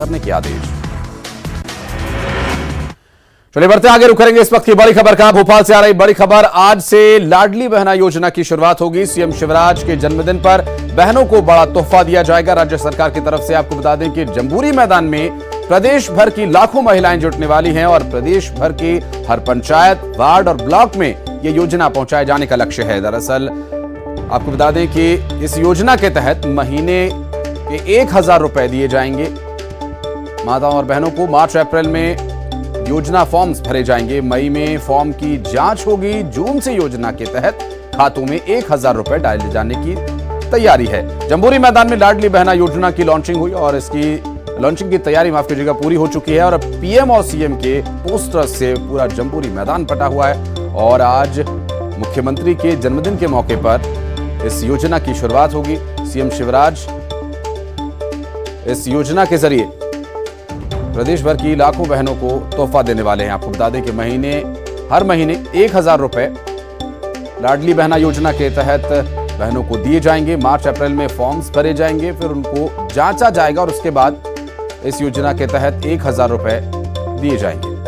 करने के आदेश। चलिए बढ़ते आगे, रुक करेंगे इस वक्त की बड़ी खबर का। भोपाल से आ रही बड़ी खबर, आज से लाडली बहना योजना की शुरुआत होगी। सीएम शिवराज के जन्मदिन पर बहनों को बड़ा तोहफा दिया जाएगा राज्य सरकार की तरफ से। आपको बता दें कि जम्बूरी मैदान में प्रदेश भर की लाखों महिलाएं जुटने वाली हैं और प्रदेश भर की हर पंचायत, वार्ड और ब्लॉक में यह योजना पहुंचाए जाने का लक्ष्य है। दरअसल आपको बता दें कि इस योजना के तहत महीने के 1000 रुपए दिए जाएंगे माताओं और बहनों को। मार्च अप्रैल में योजना फॉर्म्स भरे जाएंगे, मई में फॉर्म की जांच होगी, जून से योजना के तहत खातों में 1000 रुपए डाले जाने की तैयारी है। जम्बूरी मैदान में लाडली बहना योजना की लॉन्चिंग हुई और इसकी लॉन्चिंग की तैयारी माफ कीजिएगा पूरी हो चुकी है और अब पीएम और सीएम के पोस्टर्स से पूरा जम्बूरी मैदान पटा हुआ है। और आज मुख्यमंत्री के जन्मदिन के मौके पर इस योजना की शुरुआत होगी। सीएम शिवराज इस योजना के जरिए प्रदेश भर की लाखों बहनों को तोहफा देने वाले हैं। आपको बता दें कि हर महीने 1000 रुपए लाडली बहना योजना के तहत बहनों को दिए जाएंगे। मार्च अप्रैल में फॉर्म्स भरे जाएंगे, फिर उनको जांचा जाएगा और उसके बाद इस योजना के तहत 1000 रुपए दिए जाएंगे।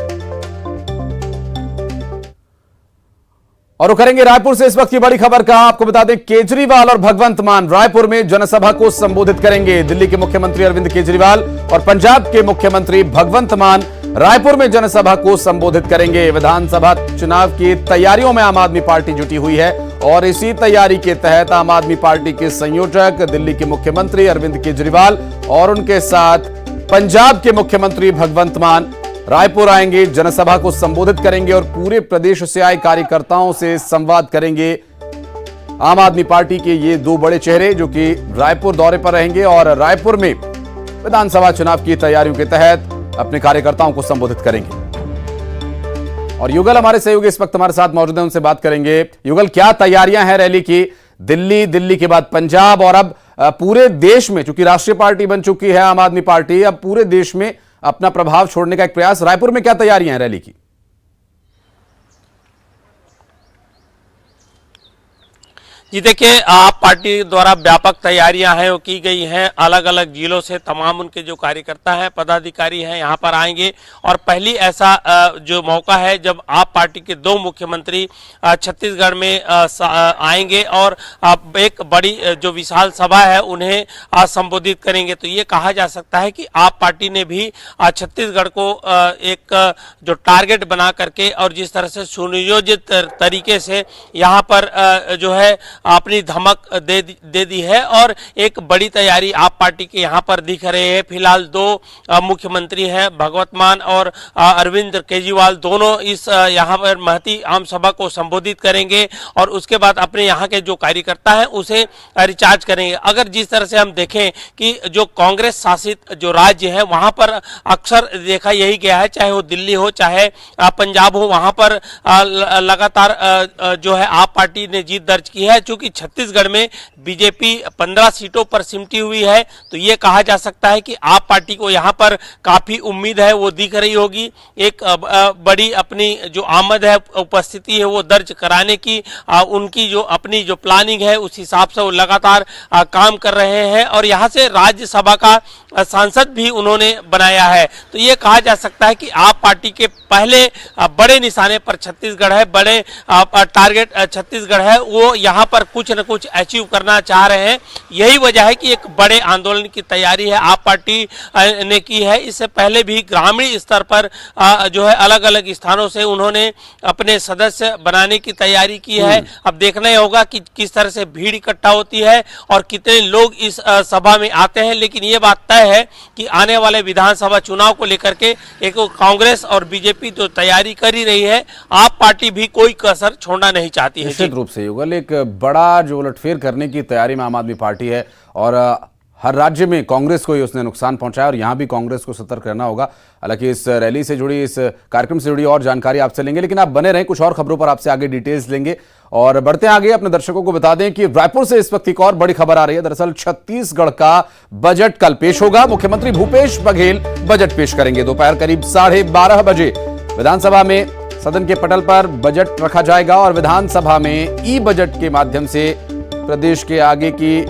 और करेंगे रायपुर से इस वक्त की बड़ी खबर का। आपको बता दें केजरीवाल और भगवंत मान रायपुर में जनसभा को संबोधित करेंगे। दिल्ली के मुख्यमंत्री अरविंद केजरीवाल और पंजाब के मुख्यमंत्री भगवंत मान रायपुर में जनसभा को संबोधित करेंगे। विधानसभा चुनाव की तैयारियों में आम आदमी पार्टी जुटी हुई है और इसी तैयारी के तहत आम आदमी पार्टी के संयोजक दिल्ली के मुख्यमंत्री अरविंद केजरीवाल और उनके साथ पंजाब के मुख्यमंत्री भगवंत मान रायपुर आएंगे, जनसभा को संबोधित करेंगे और पूरे प्रदेश से आए कार्यकर्ताओं से संवाद करेंगे। आम आदमी पार्टी के ये दो बड़े चेहरे जो कि रायपुर दौरे पर रहेंगे और रायपुर में विधानसभा चुनाव की तैयारियों के तहत अपने कार्यकर्ताओं को संबोधित करेंगे। और युगल हमारे सहयोगी इस वक्त हमारे साथ मौजूद हैं, उनसे बात करेंगे। युगल, क्या तैयारियां हैं रैली की? दिल्ली के बाद पंजाब और अब पूरे देश में, चूंकि राष्ट्रीय पार्टी बन चुकी है आम आदमी पार्टी, अब पूरे देश में अपना प्रभाव छोड़ने का एक प्रयास। रायपुर में क्या तैयारियां हैं रैली की? जी देखिए, आप पार्टी द्वारा व्यापक तैयारियां हैं वो की गई हैं। अलग अलग जिलों से तमाम उनके जो कार्यकर्ता हैं, पदाधिकारी हैं, यहां पर आएंगे और पहली ऐसा जो मौका है जब आप पार्टी के दो मुख्यमंत्री छत्तीसगढ़ में आएंगे और एक बड़ी जो विशाल सभा है उन्हें संबोधित करेंगे। तो ये कहा जा सकता है कि आप पार्टी ने भी छत्तीसगढ़ को एक जो टारगेट बना करके और जिस तरह से सुनियोजित तरीके से यहाँ पर जो है अपनी धमक दे दी है और एक बड़ी तैयारी आप पार्टी के यहाँ पर दिख रहे हैं। फिलहाल दो मुख्यमंत्री हैं, भगवंत मान और अरविंद केजरीवाल, दोनों इस यहाँ पर महती आम सभा को संबोधित करेंगे और उसके बाद अपने यहाँ के जो कार्यकर्ता हैं उसे रिचार्ज करेंगे। अगर जिस तरह से हम देखें कि जो कांग्रेस शासित जो राज्य है वहाँ पर अक्सर देखा यही गया है, चाहे वो दिल्ली हो चाहे पंजाब हो, वहाँ पर लगातार जो है आप पार्टी ने जीत दर्ज की है। चूंकि छत्तीसगढ़ में बीजेपी 15 सीटों पर सिमटी हुई है तो ये कहा जा सकता है कि आप पार्टी को यहाँ पर काफी उम्मीद है वो दिख रही होगी। एक बड़ी अपनी जो आमद है, उपस्थिति है वो दर्ज कराने की उनकी जो अपनी जो प्लानिंग है उस हिसाब से वो लगातार काम कर रहे हैं और यहाँ से राज्यसभा का सांसद भी उन्होंने बनाया है। तो ये कहा जा सकता है कि आप पार्टी के पहले बड़े निशाने पर छत्तीसगढ़ है, बड़े टारगेट छत्तीसगढ़ है, वो यहाँ पर कुछ न कुछ अचीव करना चाह रहे हैं। यही वजह है कि एक बड़े आंदोलन की तैयारी है आप पार्टी ने की है। इससे पहले भी ग्रामीण स्तर पर जो है अलग अलग स्थानों से उन्होंने अपने सदस्य बनाने की तैयारी की है। अब देखना ही होगा कि किस तरह से भीड़ इकट्ठा होती है और कितने लोग इस सभा में आते हैं। लेकिन ये बात तय है कि आने वाले विधानसभा चुनाव को लेकर के एक कांग्रेस और बीजेपी जो तैयारी कर ही रही है, आप पार्टी भी कोई कसर छोड़ना नहीं चाहती है। निश्चित रूप से युगल, एक बड़ा जो उलटफेर करने की तैयारी में आम आदमी पार्टी है और हर राज्य में कांग्रेस को ही उसने नुकसान पहुंचाया और यहां भी कांग्रेस को सतर्क रहना होगा। हालांकि इस रैली से जुड़ी, इस कार्यक्रम से जुड़ी और जानकारी आपसे लेंगे, लेकिन आप बने रहें, कुछ और खबरों पर आपसे आगे डिटेल्स लेंगे। और बढ़ते आगे अपने दर्शकों को बता दें कि रायपुर से इस वक्त एक और बड़ी खबर आ रही है। दरअसल छत्तीसगढ़ का बजट कल पेश होगा। मुख्यमंत्री भूपेश बघेल बजट पेश करेंगे। दोपहर करीब 12:30 बजे विधानसभा में सदन के पटल पर बजट रखा जाएगा और विधानसभा में ई बजट के माध्यम से प्रदेश के आगे की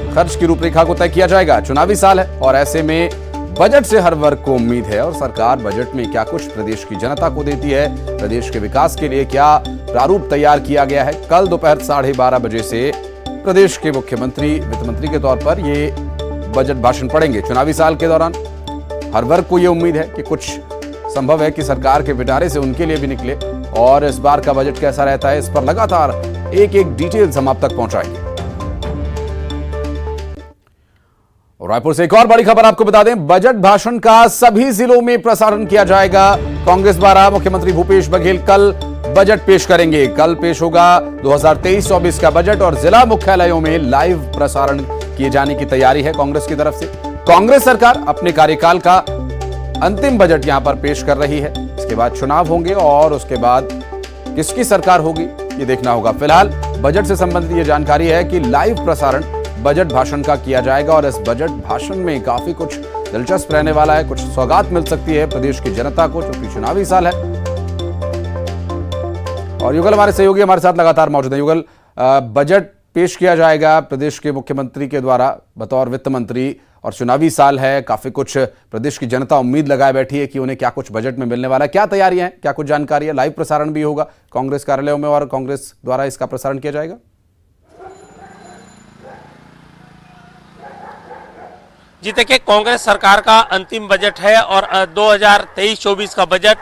खर्च की रूपरेखा को तय किया जाएगा। चुनावी साल है और ऐसे में बजट से हर वर्ग को उम्मीद है और सरकार बजट में क्या कुछ प्रदेश की जनता को देती है, प्रदेश के विकास के लिए क्या प्रारूप तैयार किया गया है। कल दोपहर 12:30 बजे से प्रदेश के मुख्यमंत्री वित्त मंत्री के तौर पर ये बजट भाषण पढ़ेंगे। चुनावी साल के दौरान हर वर्ग को ये उम्मीद है कि कुछ संभव है कि सरकार के पिटारे से उनके लिए भी निकले और इस बार का बजट कैसा रहता है, इस पर लगातार एक एक डिटेल्स हम आप तक पहुंचाएंगे। और रायपुर से एक और बड़ी खबर आपको बता दें, बजट भाषण का सभी जिलों में प्रसारण किया जाएगा। कांग्रेस द्वारा मुख्यमंत्री भूपेश बघेल कल बजट पेश करेंगे। कल पेश होगा 2023-24 का बजट और जिला मुख्यालयों में लाइव प्रसारण किए जाने की तैयारी है कांग्रेस की तरफ से। कांग्रेस सरकार अपने कार्यकाल का अंतिम बजट यहां पर पेश कर रही है। इसके बाद चुनाव होंगे और उसके बाद किसकी सरकार होगी ये देखना होगा। फिलहाल बजट से संबंधित ये जानकारी है कि लाइव प्रसारण बजट भाषण का किया जाएगा और इस बजट भाषण में काफी कुछ दिलचस्प रहने वाला है। कुछ सौगात मिल सकती है प्रदेश की जनता को, क्योंकि चुनावी साल है। और युगल हमारे सहयोगी हमारे साथ लगातार मौजूद है। युगल, बजट पेश किया जाएगा प्रदेश के मुख्यमंत्री के द्वारा बतौर वित्त मंत्री और चुनावी साल है, काफी कुछ प्रदेश की जनता उम्मीद लगाए बैठी है कि उन्हें क्या कुछ बजट में मिलने वाला है। क्या तैयारियां हैं, क्या कुछ जानकारी है? लाइव प्रसारण भी होगा कांग्रेस कार्यालयों में और कांग्रेस द्वारा इसका प्रसारण किया जाएगा। जी देखिए, कांग्रेस सरकार का अंतिम बजट है और 2023-24 का बजट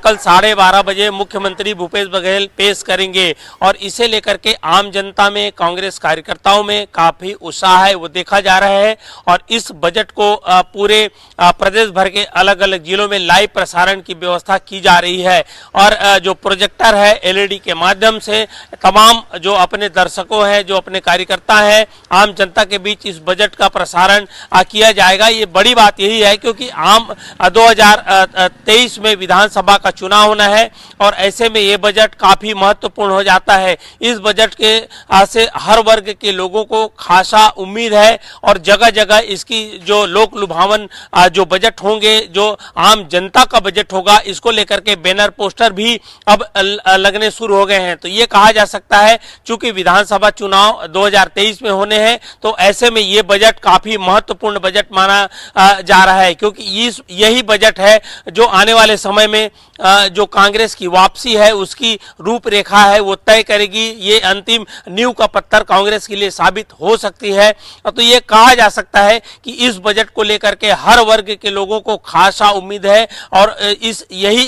कल 12:30 बजे मुख्यमंत्री भूपेश बघेल पेश करेंगे और इसे लेकर के आम जनता में, कांग्रेस कार्यकर्ताओं में काफी उत्साह है, वो देखा जा रहा है। और इस बजट को पूरे प्रदेश भर के अलग अलग जिलों में लाइव प्रसारण की व्यवस्था की जा रही है और जो प्रोजेक्टर है LED के माध्यम से तमाम जो अपने दर्शकों हैं, जो अपने कार्यकर्ता हैं, आम जनता के बीच इस बजट का प्रसारण किया जाएगा। ये बड़ी बात यही है क्योंकि आम 2023 में विधानसभा का चुनाव होना है और ऐसे में ये बजट काफी महत्वपूर्ण हो जाता है। इस बजट के से हर वर्ग के लोगों को खासा उम्मीद है और जगह जगह इसकी जो लोक लुभावन जो बजट होंगे, जो आम जनता का बजट होगा, इसको लेकर के बैनर पोस्टर भी अब लगने शुरू हो गए हैं। तो ये कहा जा सकता है चूंकि विधानसभा चुनाव 2023 में होने हैं तो ऐसे में ये बजट काफी महत्वपूर्ण बजट माना जा रहा है क्योंकि यही बजट है जो आने वाले समय में जो कांग्रेस की वापसी है उसकी रूपरेखा है वो तय करेगी। ये अंतिम नींव का पत्थर कांग्रेस के लिए साबित हो सकती है। तो ये कहा जा सकता है कि इस बजट को लेकर के हर वर्ग के लोगों को खासा उम्मीद है और यही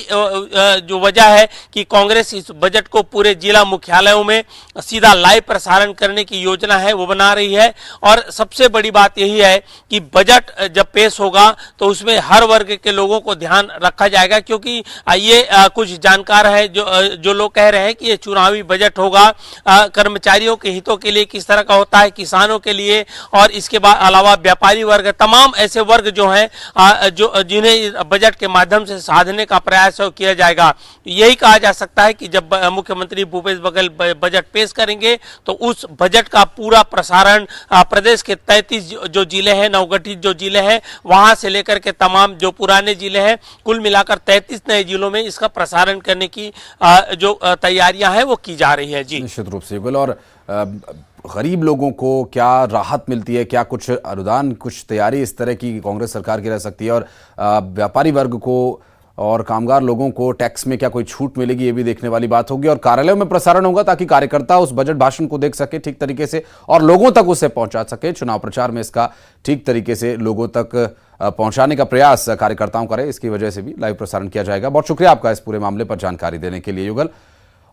जो वजह है कि कांग्रेस इस बजट को पूरे जिला मुख्यालयों में सीधा लाइव प्रसारण करने की योजना है वो बना रही है। और सबसे बड़ी बात यही है कि बजट जब पेश होगा तो उसमें हर वर्ग के लोगों को ध्यान रखा जाएगा क्योंकि ये कुछ जानकार है जो लोग कह रहे हैं कि ये चुनावी बजट होगा, कर्मचारियों के हितों के लिए किस तरह का होता है, किसानों के लिए और इसके बाद अलावा व्यापारी वर्ग, तमाम ऐसे वर्ग जो हैं जो जिन्हें बजट के माध्यम से साधने का प्रयास किया जाएगा। यही कहा जा सकता है कि जब मुख्यमंत्री भूपेश बघेल बजट पेश करेंगे तो उस बजट का पूरा प्रसारण प्रदेश के 33 जो जिले हैं, नवगठित जो जिले हैं, वहां से लेकर के तमाम जो पुराने जिले हैं, कुल मिलाकर 33 नए जिलों में इसका प्रसारण करने की जो तैयारियां हैं वो की जा रही है। जी निश्चित रूप से। और गरीब लोगों को क्या राहत मिलती है, क्या कुछ अनुदान, कुछ तैयारी इस तरह की कांग्रेस सरकार की रह सकती है और व्यापारी वर्ग को और कामगार लोगों को टैक्स में क्या कोई छूट मिलेगी, ये भी देखने वाली बात होगी। और कार्यालयों में प्रसारण होगा ताकि कार्यकर्ता उस बजट भाषण को देख सके ठीक तरीके से और लोगों तक उसे पहुंचा सके। चुनाव प्रचार में इसका ठीक तरीके से लोगों तक पहुंचाने का प्रयास कार्यकर्ताओं करे, इसकी वजह से भी लाइव प्रसारण किया जाएगा। बहुत शुक्रिया आपका इस पूरे मामले पर जानकारी देने के लिए युगल।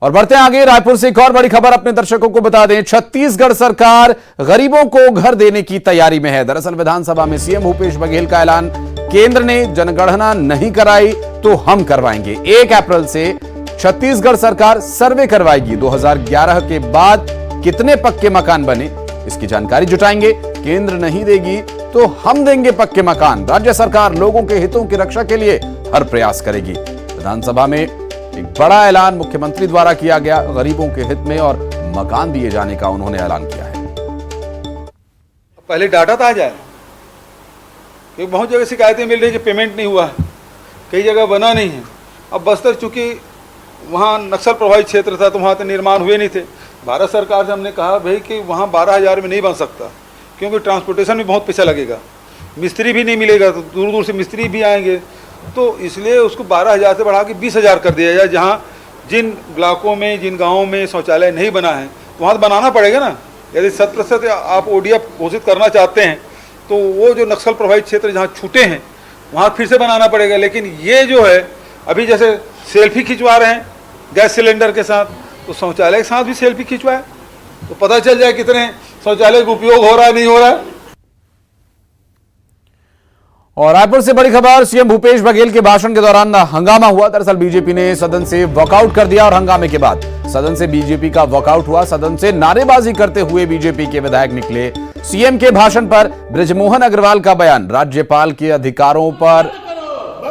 और बढ़ते आगे, रायपुर से एक और बड़ी खबर अपने दर्शकों को बता दें, छत्तीसगढ़ सरकार गरीबों को घर देने की तैयारी में है। दरअसल विधानसभा में सीएम भूपेश बघेल का ऐलान, केंद्र ने जनगणना नहीं कराई तो हम करवाएंगे। 1 अप्रैल से छत्तीसगढ़ सरकार सर्वे करवाएगी। 2011 के बाद कितने पक्के मकान बने इसकी जानकारी जुटाएंगे। केंद्र नहीं देगी तो हम देंगे पक्के मकान। राज्य सरकार लोगों के हितों की रक्षा के लिए हर प्रयास करेगी। विधानसभा में एक बड़ा ऐलान मुख्यमंत्री द्वारा किया गया गरीबों के हित में और मकान दिए जाने का उन्होंने ऐलान किया है। पहले डाटा तो आ जाए क्योंकि बहुत जगह शिकायतें मिल रही कि पेमेंट नहीं हुआ है, कई जगह बना नहीं है। अब बस्तर चूंकि वहाँ नक्सल प्रभावित क्षेत्र था तो वहाँ तो निर्माण हुए नहीं थे। भारत सरकार से हमने कहा भाई कि वहाँ 12,000 में नहीं बन सकता क्योंकि ट्रांसपोर्टेशन भी बहुत पैसा लगेगा। मिस्त्री भी नहीं मिलेगा, तो दूर दूर से मिस्त्री भी आएंगे। तो इसलिए उसको 12,000 से बढ़ा के 20,000 कर दिया जाए। जहाँ जिन ब्लॉकों में, जिन गाँवों में शौचालय नहीं बना है, तो वहाँ तो बनाना पड़ेगा ना। यदि 100% आप ODF घोषित करना चाहते हैं, तो वो जो नक्सल प्रभावित क्षेत्र जहाँ छूटे हैं, वहाँ फिर से बनाना पड़ेगा। लेकिन ये जो है, अभी जैसे सेल्फी खिंचवा रहे हैं गैस सिलेंडर के साथ, तो शौचालय के साथ भी सेल्फी खिंचवाए तो पता चल जाए कितने शौचालय का उपयोग हो रहा है, नहीं हो रहा है। और रायपुर से बड़ी खबर, सीएम भूपेश बघेल के भाषण के दौरान हंगामा हुआ। दरअसल बीजेपी ने सदन से वॉकआउट कर दिया और हंगामे के बाद सदन से बीजेपी का वॉकआउट हुआ। सदन से नारेबाजी करते हुए बीजेपी के विधायक निकले। सीएम के भाषण पर बृजमोहन अग्रवाल का बयान, राज्यपाल के अधिकारों पर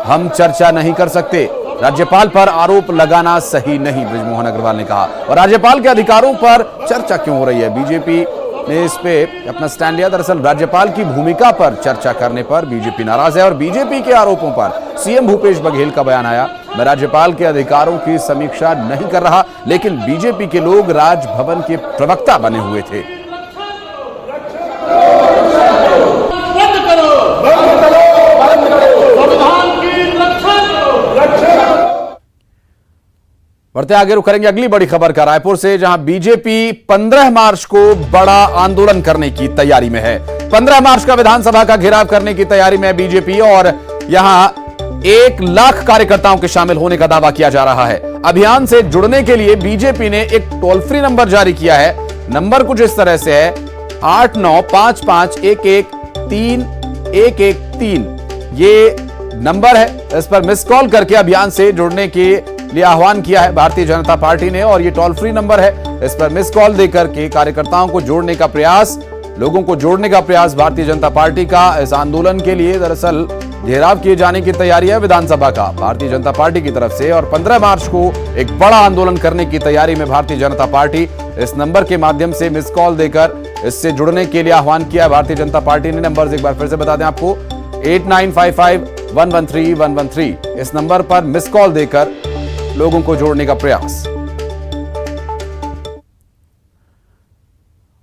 हम चर्चा नहीं कर सकते, राज्यपाल पर आरोप लगाना सही नहीं, बृजमोहन अग्रवाल ने कहा। और राज्यपाल के अधिकारों पर चर्चा क्यों हो रही है, बीजेपी ने इस पे अपना स्टैंड लिया। दरअसल राज्यपाल की भूमिका पर चर्चा करने पर बीजेपी नाराज है और बीजेपी के आरोपों पर सीएम भूपेश बघेल का बयान आया, मैं राज्यपाल के अधिकारों की समीक्षा नहीं कर रहा, लेकिन बीजेपी के लोग राजभवन के प्रवक्ता बने हुए थे। बढ़ते आगे रुख करेंगे अगली बड़ी खबर का, रायपुर से, जहां बीजेपी 15 मार्च को बड़ा आंदोलन करने की तैयारी में है। 15 मार्च का विधानसभा का घेराव करने की तैयारी में है बीजेपी और यहां 1 लाख कार्यकर्ताओं के शामिल होने का दावा किया जा रहा है। अभियान से जुड़ने के लिए बीजेपी ने एक टोल फ्री नंबर जारी किया है। नंबर कुछ इस तरह से है 8955113113। ये नंबर है, इस पर मिस कॉल करके अभियान से जुड़ने के लिए आह्वान किया है भारतीय जनता पार्टी ने। और ये टोल फ्री नंबर है, इस पर मिस कॉल देकर के कार्यकर्ताओं को जोड़ने का प्रयास, लोगों को जोड़ने का प्रयास भारतीय जनता पार्टी का। इस आंदोलन के लिए दरअसल घेराव किए जाने की तैयारी है विधानसभा का भारतीय जनता पार्टी की तरफ से। और 15 मार्च को एक बड़ा आंदोलन करने की तैयारी में भारतीय जनता पार्टी। इस नंबर के माध्यम से मिस कॉल देकर इससे जुड़ने के लिए आह्वान किया भारतीय जनता पार्टी ने। नंबर एक बार फिर से बता दें आपको, 8955113113। इस नंबर पर मिस कॉल देकर लोगों को जोड़ने का प्रयास।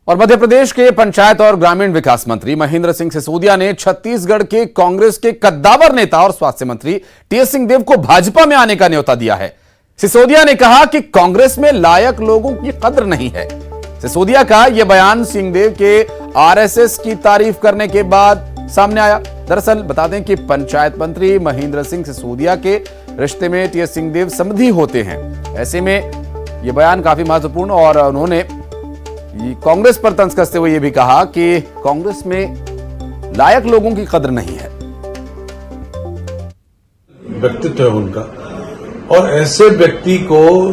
और मध्य प्रदेश के पंचायत और ग्रामीण विकास मंत्री महेंद्र सिंह सिसोदिया ने छत्तीसगढ़ के कांग्रेस के कद्दावर नेता और स्वास्थ्य मंत्री टीएस सिंहदेव को भाजपा में आने का न्योता दिया है। सिसोदिया ने कहा कि कांग्रेस में लायक लोगों की कद्र नहीं है। सिसोदिया का यह बयान सिंहदेव के आरएसएस की तारीफ करने के बाद सामने आया। दरअसल बता दें कि पंचायत मंत्री महेंद्र सिंह सिसोदिया के रिश्ते में टीएस सिंहदेव समधी होते हैं। ऐसे में यह बयान काफी महत्वपूर्ण, और उन्होंने कांग्रेस पर तंज कसते हुए यह भी कहा कि कांग्रेस में लायक लोगों की कद्र नहीं है। व्यक्तित्व है उनका, और ऐसे व्यक्ति को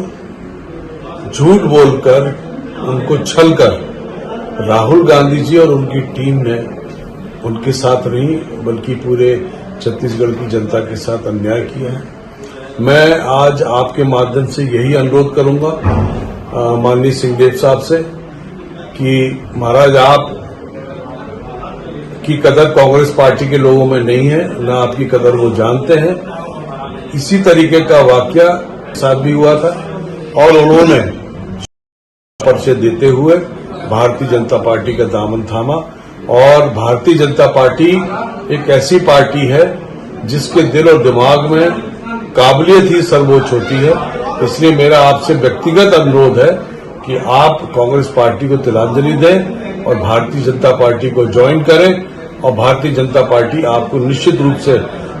झूठ बोलकर, उनको छलकर राहुल गांधी जी और उनकी टीम ने उनके साथ नहीं बल्कि पूरे छत्तीसगढ़ की जनता के साथ अन्याय किया है। मैं आज आपके माध्यम से यही अनुरोध करूंगा माननीय सिंहदेव साहब से कि महाराज, आप की कदर कांग्रेस पार्टी के लोगों में नहीं है, न आपकी कदर वो जानते हैं। इसी तरीके का वाकया साथ भी हुआ था और उन्होंने पर्चे देते हुए भारतीय जनता पार्टी का दामन थामा। और भारतीय जनता पार्टी एक ऐसी पार्टी है जिसके दिल और दिमाग में काबिलियत ही सर्वोच्च होती है। इसलिए मेरा आपसे व्यक्तिगत अनुरोध है कि आप कांग्रेस पार्टी को तिलांजलि दें और भारतीय जनता पार्टी को ज्वाइन करें, और भारतीय जनता पार्टी आपको निश्चित रूप से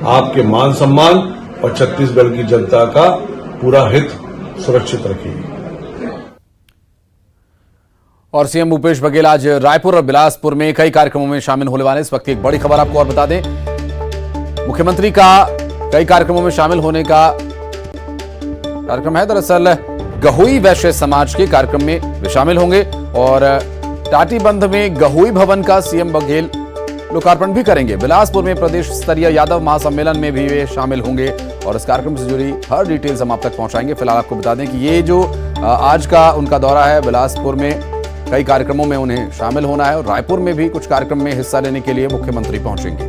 आपके मान सम्मान और छत्तीसगढ़ की जनता का पूरा हित सुरक्षित रखेगी। और सीएम भूपेश बघेल आज रायपुर और बिलासपुर में कई कार्यक्रमों में शामिल होने वाले। इस वक्त एक बड़ी खबर आपको और बता दें, मुख्यमंत्री का कई कार्यक्रमों में शामिल होने का कार्यक्रम है। दरअसल गहोई वैश्य समाज के कार्यक्रम में वे शामिल होंगे और टाटीबंध में गहोई भवन का सीएम बघेल लोकार्पण भी करेंगे। बिलासपुर में प्रदेश स्तरीय यादव महासम्मेलन में भी वे शामिल होंगे और इस कार्यक्रम से जुड़ी हर डिटेल्स हम आप तक पहुंचाएंगे। फिलहाल आपको बता दें कि ये जो आज का उनका दौरा है, बिलासपुर में कई कार्यक्रमों में उन्हें शामिल होना है और रायपुर में भी कुछ कार्यक्रम में हिस्सा लेने के लिए मुख्यमंत्री पहुंचेंगे।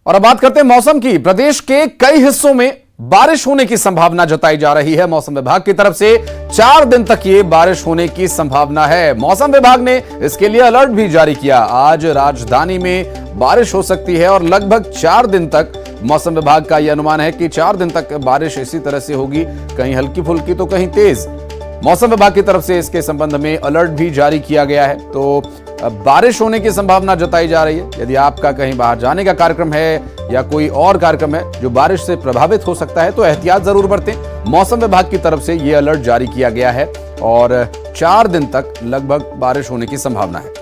और अब बात करते हैं मौसम की। प्रदेश के कई हिस्सों में बारिश होने की संभावना जताई जा रही है मौसम विभाग की तरफ से। 4 दिन तक ये बारिश होने की संभावना है। मौसम विभाग ने इसके लिए अलर्ट भी जारी किया। आज राजधानी में बारिश हो सकती है और लगभग 4 दिन तक मौसम विभाग का यह अनुमान है कि 4 दिन तक बारिश इसी तरह से होगी, कहीं हल्की फुल्की तो कहीं तेज। मौसम विभाग की तरफ से इसके संबंध में अलर्ट भी जारी किया गया है। तो बारिश होने की संभावना जताई जा रही है। यदि आपका कहीं बाहर जाने का कार्यक्रम है या कोई और कार्यक्रम है जो बारिश से प्रभावित हो सकता है तो एहतियात जरूर बरतें। मौसम विभाग की तरफ से यह अलर्ट जारी किया गया है और 4 दिन तक लगभग बारिश होने की संभावना है।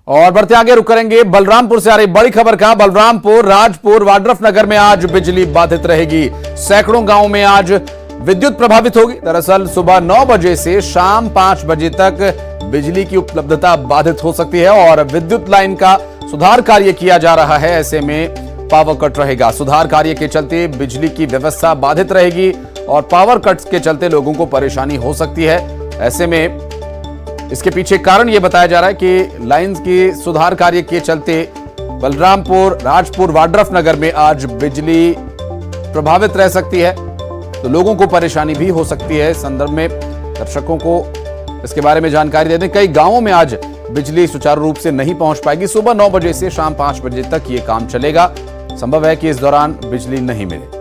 और बढ़ते आगे रुक करेंगे बलरामपुर से आ रही बड़ी खबर का। बलरामपुर, राजपुर, वाड्रफ नगर में आज बिजली बाधित रहेगी। सैकड़ों गांवों में आज विद्युत प्रभावित होगी। दरअसल सुबह 9 बजे से शाम 5 बजे तक बिजली की उपलब्धता बाधित हो सकती है और विद्युत लाइन का सुधार कार्य किया जा रहा है। ऐसे में पावर कट रहेगा। सुधार कार्य के चलते बिजली की व्यवस्था बाधित रहेगी और पावर कट्स के चलते लोगों को परेशानी हो सकती है। ऐसे में इसके पीछे कारण यह बताया जा रहा है कि लाइन के सुधार कार्य के चलते बलरामपुर, राजपुर, वाड्रफ नगर में आज बिजली प्रभावित रह सकती है, तो लोगों को परेशानी भी हो सकती है। इस संदर्भ में दर्शकों को इसके बारे में जानकारी दे दें। कई गांवों में आज बिजली सुचारू रूप से नहीं पहुंच पाएगी। सुबह 9 बजे से शाम 5 बजे तक ये काम चलेगा। संभव है कि इस दौरान बिजली नहीं मिले।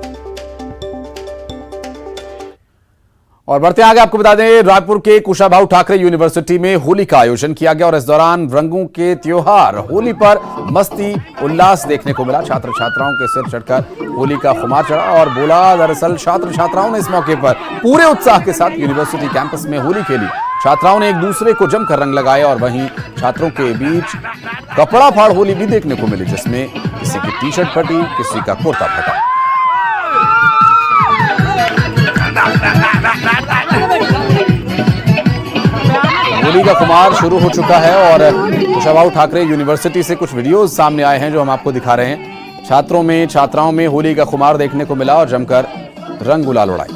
और बढ़ते आगे आपको बता दें, रायपुर के कुशाभाऊ ठाकरे यूनिवर्सिटी में होली का आयोजन किया गया और इस दौरान रंगों के त्योहार होली पर मस्ती उल्लास देखने को मिला। छात्र छात्राओं के सिर चढ़कर होली का खुमार चढ़ा और बोला। दरअसल छात्र छात्राओं ने इस मौके पर पूरे उत्साह के साथ यूनिवर्सिटी कैंपस में होली खेली। छात्राओं ने एक दूसरे को जमकर रंग लगाए और वहीं छात्रों के बीच कपड़ा फाड़ होली भी देखने को मिली, जिसमें किसी की टी शर्ट फटी, किसी का कुर्ता फटा। होली का खुमार शुरू हो चुका है और कुशाभाऊ ठाकरे यूनिवर्सिटी से कुछ वीडियोस सामने आए हैं जो हम आपको दिखा रहे हैं। छात्रों में, छात्राओं में होली का खुमार देखने को मिला और जमकर रंग गुलाल उड़ाए।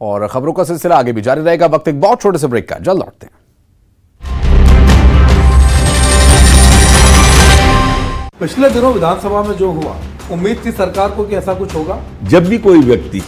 और खबरों का सिलसिला आगे भी जारी रहेगा। वक्त एक बहुत छोटे से ब्रेक का, जल्द लौटते हैं। पिछले दिनों विधानसभा में जो हुआ, उम्मीद थी सरकार को कि ऐसा कुछ होगा। जब भी कोई व्यक्ति